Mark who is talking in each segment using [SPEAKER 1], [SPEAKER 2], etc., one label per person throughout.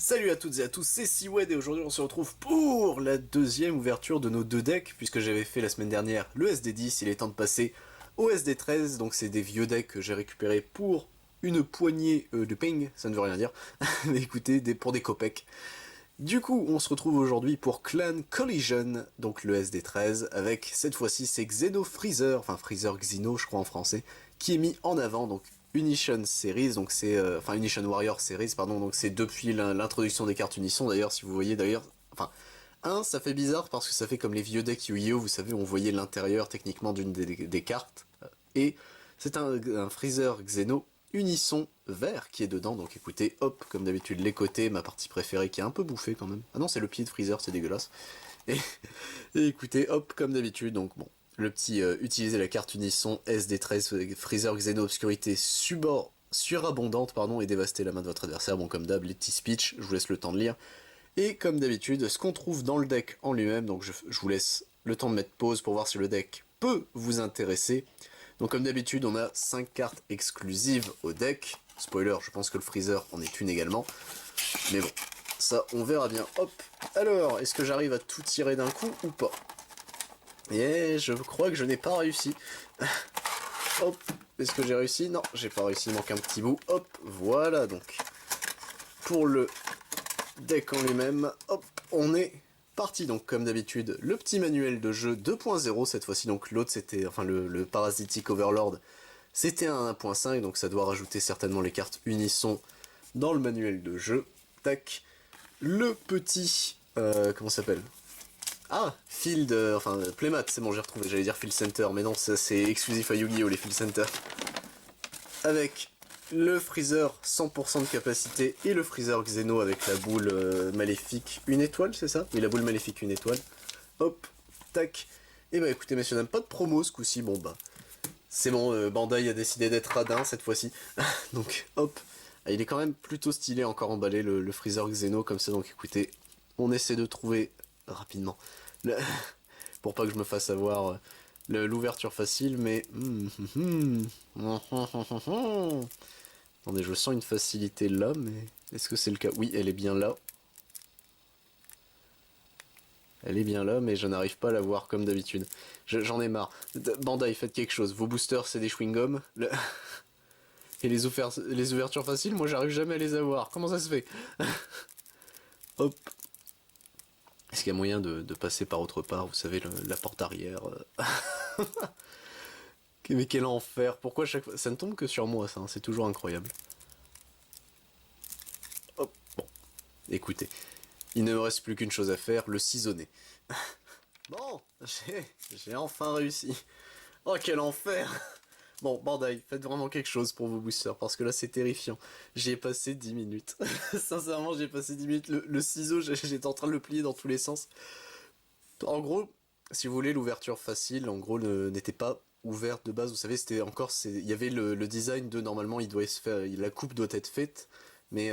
[SPEAKER 1] Salut à toutes et à tous, c'est Siwed et aujourd'hui on se retrouve pour la deuxième ouverture de nos deux decks, puisque j'avais fait la semaine dernière le SD10, il est temps de passer au SD13, donc c'est des vieux decks que j'ai récupérés pour une poignée de ping, ça ne veut rien dire, mais écoutez, pour des copecs. Du coup, on se retrouve aujourd'hui pour Clan Collision, donc le SD13, avec cette fois-ci c'est Xeno Freezer, enfin Freezer Xeno je crois en français, qui est mis en avant, donc Unition Series, donc c'est enfin Unition Warrior Series, pardon, donc c'est depuis l'introduction des cartes Unisson d'ailleurs, si vous voyez d'ailleurs, enfin ça fait bizarre parce que ça fait comme les vieux decks Yu-Gi-Oh, vous savez, on voyait l'intérieur techniquement d'une des cartes, et c'est un Freezer Xeno Unisson vert qui est dedans, donc écoutez, hop, comme d'habitude les côtés, ma partie préférée qui est un peu bouffée quand même, ah non c'est le pied de Freezer, c'est dégueulasse, et, et écoutez, hop, comme d'habitude, donc bon, le petit utiliser la carte Unisson SD13 Freezer Xeno Obscurité surabondante pardon, et dévaster la main de votre adversaire. Bon, comme d'hab, les petits speech, je vous laisse le temps de lire. Et comme d'habitude, ce qu'on trouve dans le deck en lui-même, donc je vous laisse le temps de mettre pause pour voir si le deck peut vous intéresser. Donc comme d'habitude, on a 5 cartes exclusives au deck. Spoiler, je pense que le Freezer en est une également. Mais bon, ça on verra bien. Hop, alors, est-ce que j'arrive à tout tirer d'un coup ou pas ? Et je crois que je n'ai pas réussi. Hop, est-ce que j'ai réussi? Non, j'ai pas réussi, il manque un petit bout. Hop, voilà donc. Pour le deck en lui-même, hop, on est parti. Donc comme d'habitude, le petit manuel de jeu 2.0 cette fois-ci. Donc l'autre c'était, enfin le Parasitic Overlord, c'était un 1.5, donc ça doit rajouter certainement les cartes Unisson dans le manuel de jeu. Tac. Le petit, comment ça s'appelle? Ah, Field, enfin Playmat, c'est bon, j'ai retrouvé, j'allais dire Field Center, mais non, ça c'est exclusif à Yu-Gi-Oh! Les Field Center. Avec le Freezer 100% de capacité et le Freezer Xeno avec la boule maléfique, une étoile, c'est ça? Oui, la boule maléfique, une étoile. Hop, tac. Et bah écoutez, messieurs, dames, pas de promo ce coup-ci, bon bah. C'est bon, Bandai a décidé d'être radin cette fois-ci. Donc, hop. Ah, il est quand même plutôt stylé, encore emballé, le Freezer Xeno, comme ça, donc écoutez, on essaie de trouver rapidement. Le... pour pas que je me fasse avoir l'ouverture facile, mais... Attendez, je sens une facilité là, mais... Est-ce que c'est le cas? Oui, elle est bien là. Elle est bien là, mais je n'arrive pas à la voir comme d'habitude. J'en ai marre. Bandai, faites quelque chose. Vos boosters, c'est des chewing-gums. Et les ouvertures faciles, moi j'arrive jamais à les avoir. Comment ça se fait? Hop. Est-ce qu'il y a moyen de passer par autre part? Vous savez, la porte arrière. Mais quel enfer. Pourquoi chaque fois... Ça ne tombe que sur moi, ça. Hein, c'est toujours incroyable. Hop. Bon. Écoutez. Il ne me reste plus qu'une chose à faire, le ciseauner. Bon, j'ai enfin réussi. Oh, quel enfer. Bon, Bandai, faites vraiment quelque chose pour vos boosters, parce que là, c'est terrifiant. J'y ai passé 10 minutes. Sincèrement, j'ai passé 10 minutes. Le ciseau, j'étais en train de le plier dans tous les sens. En gros, si vous voulez, l'ouverture facile, en gros, n'était pas ouverte de base. Vous savez, c'était encore... Il y avait le design de, normalement, il doit se faire, la coupe doit être faite, mais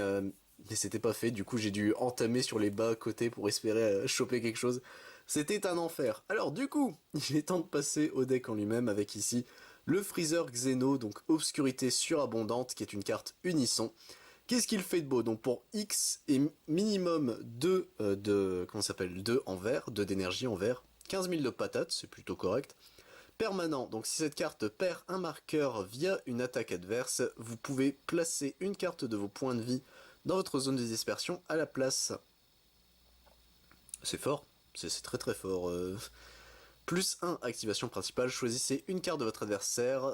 [SPEAKER 1] c'était pas fait, du coup j'ai dû entamer sur les bas côtés pour espérer choper quelque chose. C'était un enfer. Alors du coup, il est temps de passer au deck en lui-même avec ici le Freezer Xeno, donc Obscurité surabondante, qui est une carte Unisson. Qu'est-ce qu'il fait de beau? Donc pour X et minimum 2 comment ça s'appelle, 2 en vert, 2 d'énergie en vert, 15 000 de patates, c'est plutôt correct. Permanent, donc si cette carte perd un marqueur via une attaque adverse, vous pouvez placer une carte de vos points de vie dans votre zone de dispersion à la place. C'est fort, c'est très très fort. Plus 1, activation principale, choisissez une carte de votre adversaire,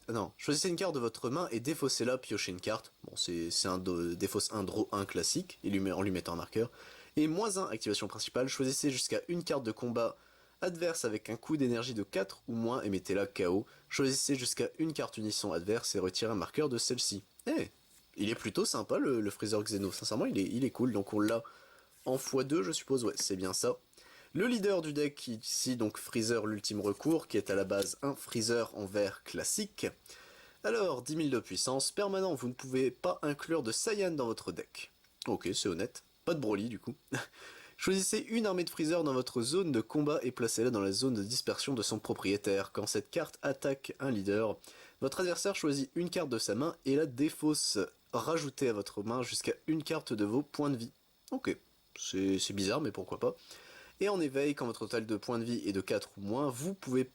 [SPEAKER 1] non, choisissez une carte de votre main et défaussez-la, piochez une carte. Bon, c'est un défausse 1, draw 1 classique, en lui mettant un marqueur. Et moins 1, activation principale, choisissez jusqu'à une carte de combat adverse avec un coût d'énergie de 4 ou moins et mettez-la KO. Choisissez jusqu'à une carte Unisson adverse et retirez un marqueur de celle-ci. Eh, il est plutôt sympa le Freezer Xeno, sincèrement il est cool, donc on l'a en x2 je suppose, ouais c'est bien ça. Le leader du deck ici, donc Freezer l'ultime recours, qui est à la base un Freezer en vert classique. Alors, 10 000 de puissance, permanent, vous ne pouvez pas inclure de Saiyan dans votre deck. Ok, c'est honnête, pas de Broly du coup. Choisissez une armée de Freezer dans votre zone de combat et placez-la dans la zone de dispersion de son propriétaire. Quand cette carte attaque un leader, votre adversaire choisit une carte de sa main et la défausse rajoutez à votre main jusqu'à une carte de vos points de vie. Ok, c'est bizarre, mais pourquoi pas. Et en éveil, quand votre total de points de vie est de 4 ou moins, vous pouvez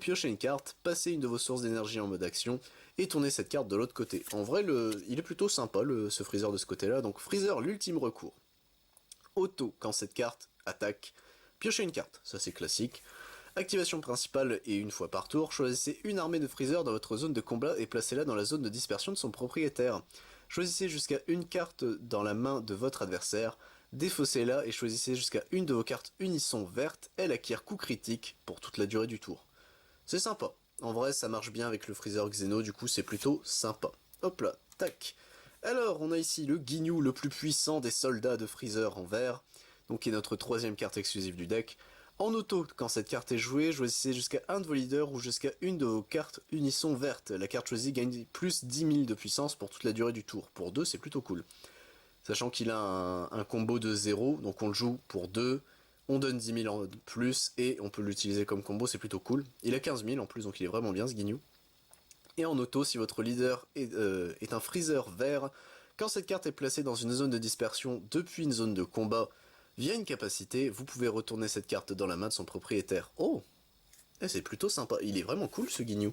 [SPEAKER 1] piocher une carte, passer une de vos sources d'énergie en mode action, et tourner cette carte de l'autre côté. En vrai, il est plutôt sympa, ce Freezer de ce côté-là. Donc Freezer, l'ultime recours. Auto, quand cette carte attaque, piochez une carte, ça c'est classique. Activation principale et une fois par tour, choisissez une armée de Freezer dans votre zone de combat et placez-la dans la zone de dispersion de son propriétaire. Choisissez jusqu'à une carte dans la main de votre adversaire, défaussez-la et choisissez jusqu'à une de vos cartes unisson vertes, elle acquiert coup critique pour toute la durée du tour. C'est sympa, en vrai ça marche bien avec le Freezer Xeno, du coup c'est plutôt sympa. Hop là, tac. Alors on a ici le Ginyu le plus puissant des soldats de Freezer en vert, donc qui est notre troisième carte exclusive du deck. En auto, quand cette carte est jouée, choisissez jusqu'à un de vos leaders ou jusqu'à une de vos cartes unisson vertes. La carte choisie gagne plus 10 000 de puissance pour toute la durée du tour. Pour 2, c'est plutôt cool. Sachant qu'il a un combo de 0, donc on le joue pour 2, on donne 10 000 en plus, et on peut l'utiliser comme combo, c'est plutôt cool. Il a 15 000 en plus, donc il est vraiment bien ce Ginyu. Et en auto, si votre leader est un Freezer vert, quand cette carte est placée dans une zone de dispersion depuis une zone de combat, via une capacité, vous pouvez retourner cette carte dans la main de son propriétaire. Oh, c'est plutôt sympa, il est vraiment cool ce Ginyu.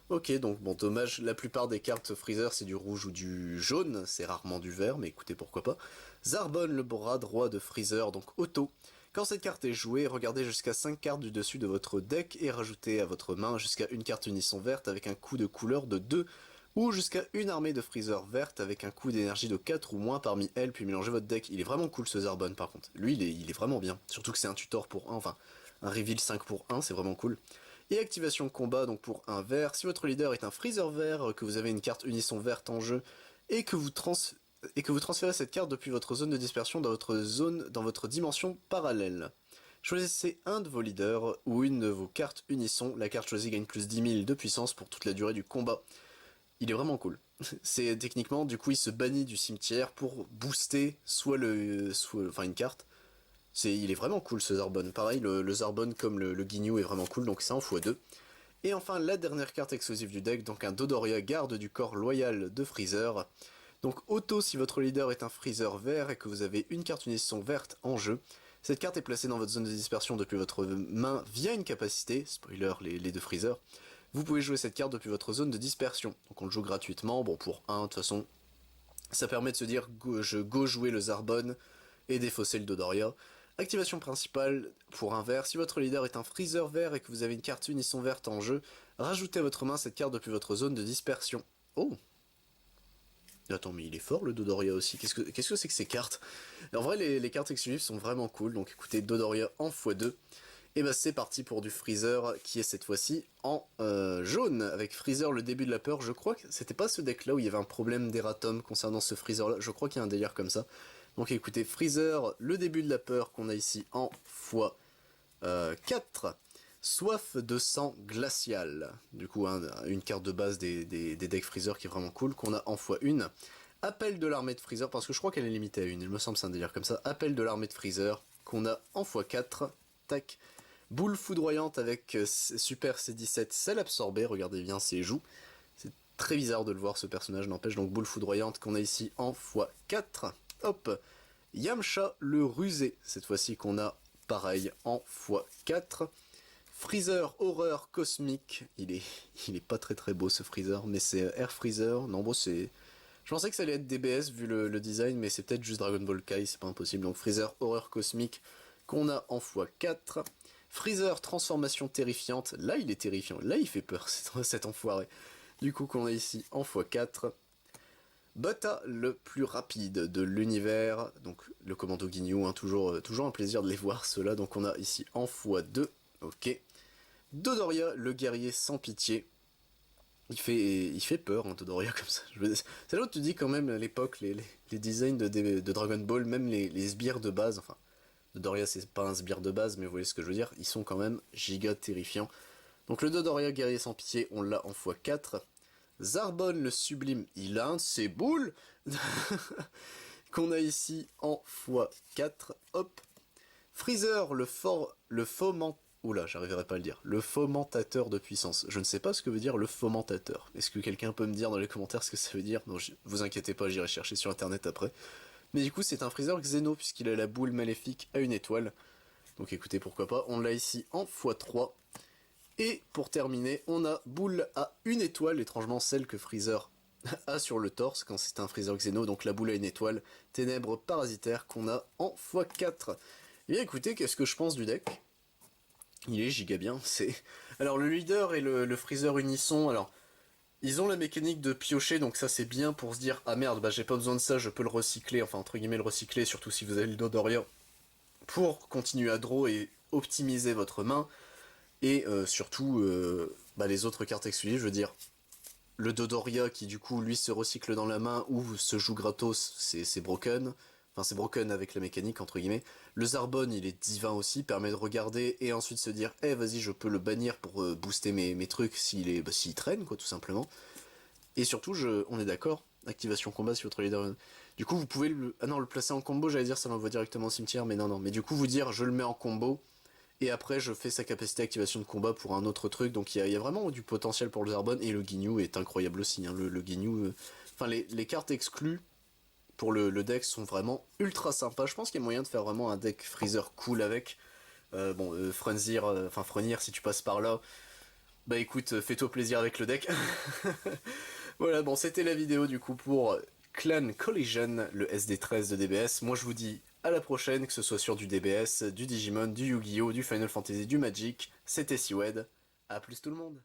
[SPEAKER 1] Ok, donc bon, dommage, la plupart des cartes Freezer c'est du rouge ou du jaune, c'est rarement du vert, mais écoutez, pourquoi pas. Zarbon, le bras droit de Freezer, donc auto. Quand cette carte est jouée, regardez jusqu'à 5 cartes du dessus de votre deck et rajoutez à votre main jusqu'à une carte unisson verte avec un coût de couleur de 2, ou jusqu'à une armée de Freezer verte avec un coût d'énergie de 4 ou moins parmi elles, puis mélangez votre deck. Il est vraiment cool ce Zarbon par contre. Lui, il est vraiment bien. Surtout que c'est un tutor pour 1, enfin, un reveal 5 pour 1, c'est vraiment cool. Et activation combat, donc pour un vert. Si votre leader est un Freezer vert, que vous avez une carte unisson verte en jeu, et que vous transférez cette carte depuis votre zone de dispersion dans votre dimension parallèle. Choisissez un de vos leaders ou une de vos cartes unisson. La carte choisie gagne plus 10 000 de puissance pour toute la durée du combat. Il est vraiment cool. C'est techniquement, du coup, il se bannit du cimetière pour booster une carte. Il est vraiment cool ce Zarbon. Pareil, le Zarbon comme le Ginyu est vraiment cool, donc c'est en x2. Et enfin, la dernière carte exclusive du deck, donc un Dodoria garde du corps loyal de Freezer. Donc auto si votre leader est un Freezer vert et que vous avez une carte unisson verte en jeu. Cette carte est placée dans votre zone de dispersion depuis votre main via une capacité, spoiler les deux Freezer. Vous pouvez jouer cette carte depuis votre zone de dispersion. Donc on le joue gratuitement, bon pour 1 de toute façon. Ça permet de se dire je go jouer le Zarbon et défausser le Dodoria. Activation principale pour un vert, si votre leader est un Freezer vert et que vous avez une carte unisson verte en jeu, rajoutez à votre main cette carte depuis votre zone de dispersion. Oh, attends, mais il est fort le Dodoria aussi, qu'est-ce que c'est que ces cartes? En vrai les cartes exclusives sont vraiment cool, donc écoutez, Dodoria en x2. Et bah c'est parti pour du Freezer qui est cette fois-ci en jaune, avec Freezer le début de la peur. Je crois que c'était pas ce deck là où il y avait un problème d'erratum concernant ce Freezer là, je crois qu'il y a un délire comme ça. Donc écoutez, Freezer, le début de la peur qu'on a ici en x4. Soif de sang glacial. Du coup, une carte de base des decks Freezer qui est vraiment cool, qu'on a en x1. Appel de l'armée de Freezer, parce que je crois qu'elle est limitée à une, il me semble que c'est un délire comme ça. Appel de l'armée de Freezer, qu'on a en x4. Tac. Boule foudroyante avec Super C17, sel absorbé, regardez bien ses joues. C'est très bizarre de le voir ce personnage, n'empêche. Donc boule foudroyante qu'on a ici en x4. Hop, Yamcha le rusé, cette fois-ci qu'on a pareil en x4. Freezer horreur cosmique, il est pas très beau ce Freezer, mais c'est Air Freezer, non bon c'est... Je pensais que ça allait être DBS vu le design, mais c'est peut-être juste Dragon Ball Kai, c'est pas impossible. Donc Freezer horreur cosmique qu'on a en x4. Freezer transformation terrifiante, là il est terrifiant, là il fait peur cet enfoiré. Du coup qu'on a ici en x4. Bota le plus rapide de l'univers, donc le commando Ginyu, hein, toujours un plaisir de les voir ceux-là, donc on a ici en x2, ok. Dodoria, le guerrier sans pitié, il fait peur, hein, Dodoria comme ça. C'est là où tu dis quand même à l'époque, les designs de Dragon Ball, même les sbires de base, enfin, Dodoria c'est pas un sbire de base, mais vous voyez ce que je veux dire, ils sont quand même giga terrifiants. Donc le Dodoria guerrier sans pitié, on l'a en x4. Zarbon le sublime, il a un de ses boules qu'on a ici en x4, hop. Freezer le Oula, j'arriverai pas à le dire. Le fomentateur de puissance. Je ne sais pas ce que veut dire le fomentateur. Est-ce que quelqu'un peut me dire dans les commentaires ce que ça veut dire? Non, vous inquiétez pas, j'irai chercher sur internet après. Mais du coup, c'est un Freezer Xeno, puisqu'il a la boule maléfique à une étoile. Donc écoutez, pourquoi pas, on l'a ici en x3. Et pour terminer, on a boule à une étoile, étrangement celle que Freezer a sur le torse quand c'est un Freezer Xeno, donc la boule à une étoile, ténèbres parasitaires qu'on a en x4. Et bien écoutez, qu'est-ce que je pense du deck? Il est giga bien, c'est... Alors le leader et le Freezer Unisson, alors... Ils ont la mécanique de piocher, donc ça c'est bien pour se dire « Ah merde, bah j'ai pas besoin de ça, je peux le recycler », enfin entre guillemets le recycler, surtout si vous avez le Dodoria, pour continuer à draw et optimiser votre main, et surtout bah, les autres cartes exclusives, je veux dire, le Dodoria qui du coup lui se recycle dans la main ou se joue gratos, c'est broken. Enfin c'est broken avec la mécanique entre guillemets. Le Zarbon il est divin aussi, permet de regarder et ensuite se dire eh vas-y je peux le bannir pour booster mes trucs s'il traîne quoi tout simplement. Et surtout on est d'accord, activation combat si votre leader... Du coup vous pouvez le... Ah non le placer en combo j'allais dire ça l'envoie directement au cimetière mais non. Mais du coup vous dire je le mets en combo et après je fais sa capacité d'activation de combat pour un autre truc, donc il y a vraiment du potentiel pour le Zarbon, et le Ginyu est incroyable aussi, hein. Le Ginyu... Enfin les cartes exclues pour le deck sont vraiment ultra sympas, je pense qu'il y a moyen de faire vraiment un deck Freezer cool avec. Frenzir, enfin Frenier si tu passes par là, bah écoute, fais-toi plaisir avec le deck. Voilà, bon c'était la vidéo du coup pour Clan Collision, le SD13 de DBS. Moi je vous dis à la prochaine, que ce soit sur du DBS, du Digimon, du Yu-Gi-Oh, du Final Fantasy, du Magic. C'était Siwed, à plus tout le monde.